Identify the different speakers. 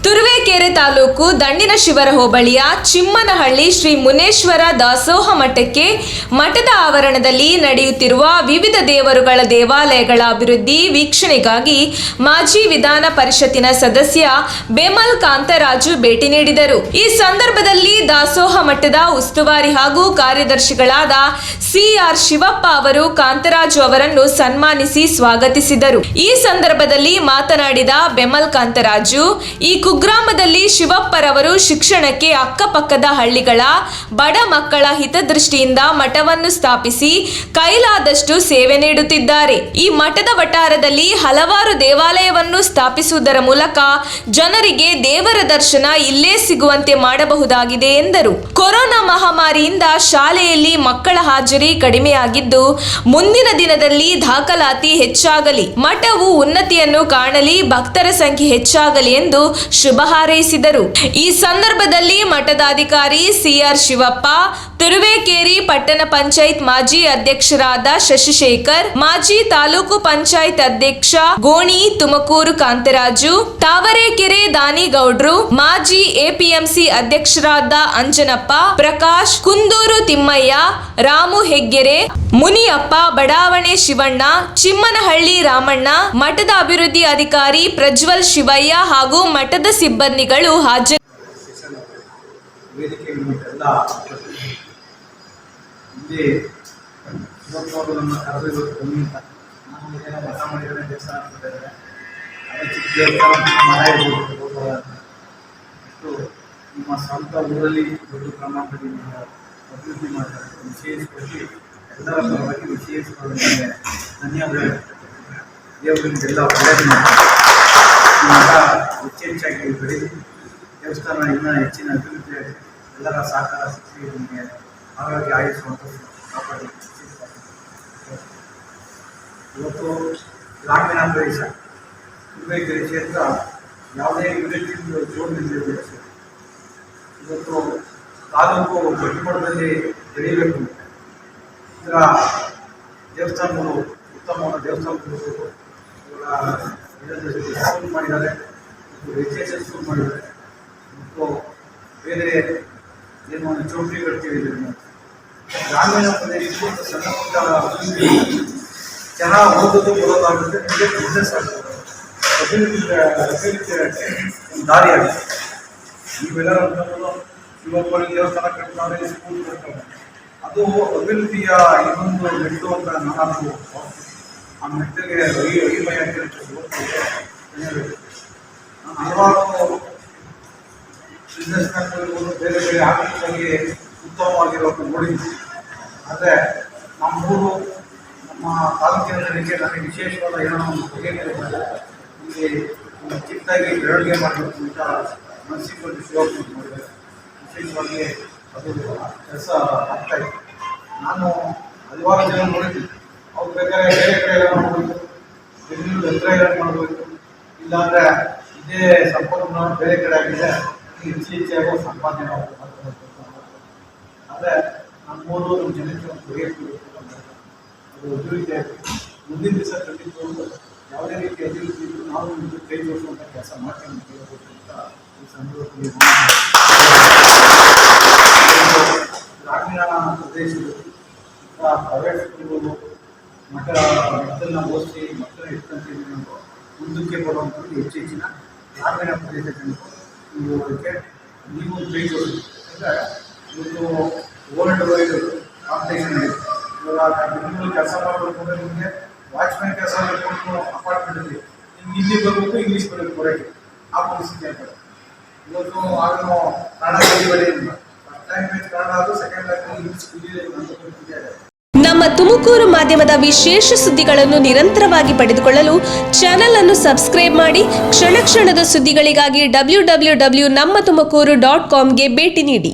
Speaker 1: ತುರುವೇಕೆರೆ ತಾಲೂಕು ದಂಡಿನಶಿವರ ಹೋಬಳಿಯ ಚಿಮ್ಮನಹಳ್ಳಿ ಶ್ರೀ ಮುನೇಶ್ವರ ದಾಸೋಹ ಮಠಕ್ಕೆ ಮಠದ ಆವರಣದಲ್ಲಿ ನಡೆಯುತ್ತಿರುವ ವಿವಿಧ ದೇವರುಗಳ ದೇವಾಲಯಗಳ ಅಭಿವೃದ್ಧಿ ವೀಕ್ಷಣೆಗಾಗಿ ಮಾಜಿ ವಿಧಾನ ಪರಿಷತ್ತಿನ ಸದಸ್ಯ ಬೇಮಲ್ ಕಾಂತರಾಜು ಭೇಟಿ ನೀಡಿದರು. ಈ ಸಂದರ್ಭದಲ್ಲಿ ದಾಸೋಹ ಮಠದ ಉಸ್ತುವಾರಿ ಹಾಗೂ ಕಾರ್ಯದರ್ಶಿಗಳಾದ ಸಿಆರ್ ಶಿವಪ್ಪ ಅವರು ಕಾಂತರಾಜು ಅವರನ್ನು ಸನ್ಮಾನಿಸಿ ಸ್ವಾಗತಿಸಿದರು. ಈ ಸಂದರ್ಭದಲ್ಲಿ ಮಾತನಾಡಿದ ಬೇಮಲ್ ಕಾಂತರಾಜು, ಈ ಕುಗ್ರಾಮದಲ್ಲಿ ಶಿವಪ್ಪರವರು ಶಿಕ್ಷಣಕ್ಕೆ ಅಕ್ಕಪಕ್ಕದ ಹಳ್ಳಿಗಳ ಬಡ ಮಕ್ಕಳ ಹಿತದೃಷ್ಟಿಯಿಂದ ಮಠವನ್ನು ಸ್ಥಾಪಿಸಿ ಕೈಲಾದಷ್ಟು ಸೇವೆ ನೀಡುತ್ತಿದ್ದಾರೆ. ಈ ಮಠದ ವಠಾರದಲ್ಲಿ ಹಲವಾರು ದೇವಾಲಯವನ್ನು ಸ್ಥಾಪಿಸುವುದರ ಮೂಲಕ ಜನರಿಗೆ ದೇವರ ದರ್ಶನ ಇಲ್ಲೇ ಸಿಗುವಂತೆ ಮಾಡಬಹುದಾಗಿದೆ ಎಂದರು. ಕೊರೋನಾ ಮಹಾಮಾರಿಯಿಂದ ಶಾಲೆಯಲ್ಲಿ ಮಕ್ಕಳ ಹಾಜರಿ ಕಡಿಮೆಯಾಗಿದ್ದು ಮುಂದಿನ ದಿನದಲ್ಲಿ ದಾಖಲಾತಿ ಹೆಚ್ಚಾಗಲಿ, ಮಠವು ಉನ್ನತಿಯನ್ನು ಕಾಣಲಿ, ಭಕ್ತರ ಸಂಖ್ಯೆ ಹೆಚ್ಚಾಗಲಿ ಎಂದು ಶುಭ ಹಾರೈಸಿದರು. ಈ ಸಂದರ್ಭದಲ್ಲಿ ಮಠದ ಅಧಿಕಾರಿ ಸಿಆರ್ ಶಿವಪ್ಪ, ತುರುವೇಕೆರೆ ಪಟ್ಟಣ ಪಂಚಾಯತ್ ಮಾಜಿ ಅಧ್ಯಕ್ಷರಾದ ಶಶಿಶೇಖರ್, ಮಾಜಿ ತಾಲೂಕು ಪಂಚಾಯತ್ ಅಧ್ಯಕ್ಷ ಗೋಣಿ ತುಮಕೂರು ಕಾಂತರಾಜು, ತಾವರೆಕೆರೆ ದಾನಿಗೌಡ್ರು, ಮಾಜಿ ಎಪಿಎಂಸಿ ಅಧ್ಯಕ್ಷರಾದ ಅಂಜನಪ್ಪ, ಪ್ರಕಾಶ್, ಕುಂದೂರು ತಿಮ್ಮಯ್ಯ, ರಾಮು ಹೆಗ್ಗೆರೆ, ಮುನಿಯಪ್ಪ, ಬಡಾವಣೆ ಶಿವಣ್ಣ, ಚಿಮ್ಮನಹಳ್ಳಿ ರಾಮಣ್ಣ, ಮಠದ ಅಭಿವೃದ್ಧಿ ಅಧಿಕಾರಿ ಪ್ರಜ್ವಲ್ ಶಿವಯ್ಯ ಹಾಗೂ ಮಠದ ಸಿಬ್ಬಂದಿಗಳು ಹಾಜರು.
Speaker 2: ನಿಮ್ಮ ಸ್ವಂತ ಊರಲ್ಲಿ ದೊಡ್ಡ ಪ್ರಮಾಣದಲ್ಲಿ ಅಭಿವೃದ್ಧಿ ಮಾಡ್ತಾರೆ. ವಿಶೇಷವಾಗಿ ಎಲ್ಲರ ಪರವಾಗಿ ವಿಶೇಷವಾಗಿ ಧನ್ಯವಾದಗಳು. ದೇವರಿಗೆಲ್ಲ ಒಳ್ಳೆಯದು ಹೆಚ್ಚೆಚ್ಚಾಗಿ ಬೆಳೆದು ದೇವಸ್ಥಾನ ಇನ್ನೂ ಹೆಚ್ಚಿನ ಅಭಿವೃದ್ಧಿ ಎಲ್ಲರ ಸಹಕಾರ ಸಿಕ್ಕಿ ನಿಮಗೆ ಹಾಗಾಗಿ ಆಯುಷ್ವಂತ ಕಾಪಾಡಿ. ಇವತ್ತು ಗ್ರಾಮೀಣ ಪ್ರದೇಶ ತುರುವೇಕೆರೆ ಕ್ಷೇತ್ರ ಯಾವುದೇ ಯುನಿಟಿಂದ ಜೋಡಿನಿಂದ ಇವತ್ತು ತಾಲೂಕು ಗಟ್ಟಿಮಟ್ಟದಲ್ಲಿ ಬೆಳೆಯಬೇಕು. ಇದರ ದೇವಸ್ಥಾನಗಳು ಉತ್ತಮವಾದ ದೇವಸ್ಥಾನಗಳು ಸ್ಕೂಲ್ ಮಾಡಿದ್ದಾರೆ, ಎಜುಕೇಷನ್ ಸ್ಕೂಲ್ ಮಾಡಿದ್ದಾರೆ, ಮತ್ತು ಬೇರೆ ಏನು ಚೌಟ್ರಿ ಕಟ್ತೀವಿ. ಗ್ರಾಮೀಣ ಪ್ರದೇಶಕ್ಕೆ ಸಣ್ಣ ಪುಟ್ಟ ಜನ ಓದೋದು ಬರೋದಾಗುತ್ತೆ, ನಿಮಗೆ ಬಿಸ್ನೆಸ್ ಆಗ್ತದೆ, ಅಭಿವೃದ್ಧಿ ಒಂದು ದಾರಿ ಆಗುತ್ತೆ. ನೀವೆಲ್ಲರೂ ಶಿವಪ್ಪನ ದೇವಸ್ಥಾನ ಕಟ್ತಾರೆ, ಸ್ಕೂಲ್ ಕಟ್ತಾರೆ, ಅದು ಅಭಿವೃದ್ಧಿಯ ಇನ್ನೊಂದು ಮೆಟ್ಟು ಅಂತ ನಾನು ಆ ಮೆಟ್ಟಿಗೆ ಐಮಯ ಹಲವಾರು ಬಿಸ್ನೆಸ್ ಮ್ಯಾನ್ಗಳಿರ್ಬೋದು, ಬೇರೆ ಬೇರೆ ಆರ್ಥಿಕವಾಗಿ ಉತ್ತಮವಾಗಿರೋದು ನೋಡಿದ್ವಿ. ಆದರೆ ನಮ್ಮೂರು ನಮ್ಮ ತಾಲೂಕಿನ ಜನಕ್ಕೆ ನನಗೆ ವಿಶೇಷವಾದ ಏನೋ ಒಂದು ಬಗೆಹರಿಸಿದ್ದಾರೆ. ಇಲ್ಲಿ ಚಿಕ್ಕದಾಗಿ ಬೆಳವಣಿಗೆ ಮಾಡಬೇಕು ಅಂತ ಮನಸ್ಸಿಗೆ ಶಿವಪ್ಪ ಮಾಡಿದ್ದಾರೆ. ವಿಶೇಷವಾಗಿ ಅದು ಕೆಲಸ ಆಗ್ತಾಯಿತ್ತು. ನಾನು ಹಲವಾರು ಜನ ನೋಡಿದ್ದೀನಿ. ಅವ್ರು ಬೇಕಾದ್ರೆ ಬೇರೆ ಕಡೆ ಎಲ್ಲ ಮಾಡಬೇಕು, ಬೆಂಗಳೂರು ಹತ್ರ ಎಲ್ಲ ಮಾಡಬೇಕು, ಇಲ್ಲಾಂದರೆ ಇದೇ ಸಂಪನ್ಮೂಲ ಬೇರೆ ಕಡೆ ಆಗಿದೆ, ಹೆಚ್ಚಾಗೋ ಸಂಪಾದನೆ ಮಾಡಬೇಕು. ಆದರೆ ನಮ್ಮೂರು ನಮ್ಮ ಜನಕ್ಕೆ ಒಂದು ಬಗೆಹರಿಸಬೇಕು, ಅದು ಅಭಿವೃದ್ಧಿ ಆಗಬೇಕು. ಮುಂದಿನ ದಿವಸ ಖಂಡಿತವಾಗೂ ಯಾವುದೇ ರೀತಿ ಅಭಿವೃದ್ಧಿ ಇದ್ದು ನಾವು ಇದು ಕೈ ಜೋಡಿಸುವಂಥ ಕೆಲಸ ಮಾಡ್ಕೊಂಡು ಕೇಳಬೇಕು ಅಂತ ಈ ಸಂದರ್ಭದಲ್ಲಿ ಗ್ರಾಮೀಣ ಪ್ರದೇಶಗಳು ಪ್ರೈವೇಟ್ ಸ್ಕೂಲ್ಗಳು ಮಠದಲ್ಲಿ ಓದಿಸಿ ಮಕ್ಕಳ ಇಟ್ಕೊಂತೀವಿ ಮುಂದಕ್ಕೆ ಬರುವಂಥದ್ದು ಹೆಚ್ಚಿನ ಗ್ರಾಮೀಣ ಪ್ರದೇಶ ಜನರು ಅದಕ್ಕೆ ನೀವು ಕೈ ಜೋಡಿಸಿ. ಅಂದರೆ ಇವತ್ತು ವರ್ಲ್ಡ್ ವೈಡ್ ಕಾಂಪಿಟೇಷನ್ ಇದೆ. ಇವಾಗ ಬೆಂಗಳೂರು ಕೆಲಸ ಮಾಡಬೇಕು ಅಂದರೆ ನಿಮಗೆ ವಾಚ್ಮ್ಯಾನ್ ಕೆಲಸ ಮಾಡಿಕೊಂಡು ಅಪಾರ್ಟ್ಮೆಂಟಲ್ಲಿ ನಿಮ್ಗೆ ಹಿಂದಿ ಬರಬೇಕು, ಇಂಗ್ಲೀಷ್ ಬರಬೇಕು ಹೊರಗೆ, ಆ ಪರಿಸ್ಥಿತಿ ಆಗ್ತದೆ. ಇವತ್ತು ಆಗಲೂ ಕನ್ನಡ ಕಲಿಬಲಿಲ್ಲ, ಫಸ್ಟ್ ಲ್ಯಾಂಗ್ವೇಜ್ ಕನ್ನಡ ಅದು, ಸೆಕೆಂಡ್ ಲ್ಯಾಂಗ್ವೇಜ್ ಇಂಗ್ಲೀಷ್ ಕಲಿಯಲ್ಲ.
Speaker 1: ನಮ್ಮ ತುಮಕೂರು ಮಾಧ್ಯಮದ ವಿಶೇಷ ಸುದ್ದಿಗಳನ್ನು ನಿರಂತರವಾಗಿ ಪಡೆದುಕೊಳ್ಳಲು ಚಾನೆಲ್ ಅನ್ನು ಸಬ್ಸ್ಕ್ರೈಬ್ ಮಾಡಿ. ಕ್ಷಣ ಕ್ಷಣದ ಸುದ್ದಿಗಳಿಗಾಗಿ www.nammathumakuru.com ಗೆ ಭೇಟಿ ನೀಡಿ.